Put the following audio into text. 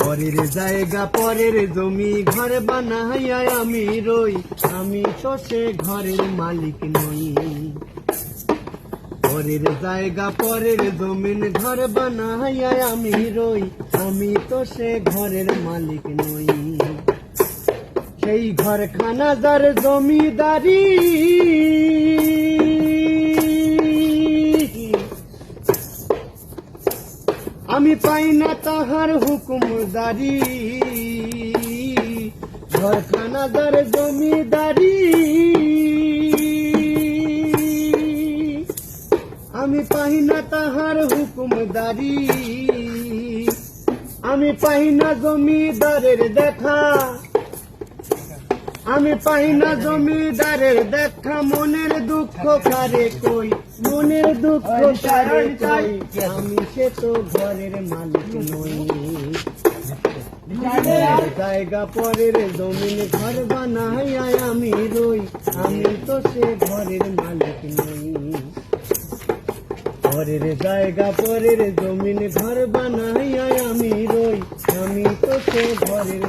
পরের জায়গা পরের জমি ঘর বানাইয়া আমি রই, আমি তো সে ঘরের মালিক নই। পরের জায়গা পরের জমিন ঘর বানাইয়া আমি রই, আমি তো সে ঘরের মালিক নই। সেই ঘরখানা যার জমিদারি, আমি পাই না তাহার হুকুমদারি। ঘরখানা যার জমিদারি, আমি পাই না তাহার হুকুমদারি। আমি পাই না জমিদারের দেখা, আমি পাই না জমিদারের দেখা। মনের দুঃখ কারে কই, মনের দুঃখ কারে কই, আমি সে তো ঘরের মালিক নই। জায়গা পরের জমিন ঘর বানাইয়া আমি রই, আমি তো সে ঘরের মালিক নই। পরের জায়গা পরের জমিন ঘর বানাইয়া আমি রই, আমি তো সে ঘরের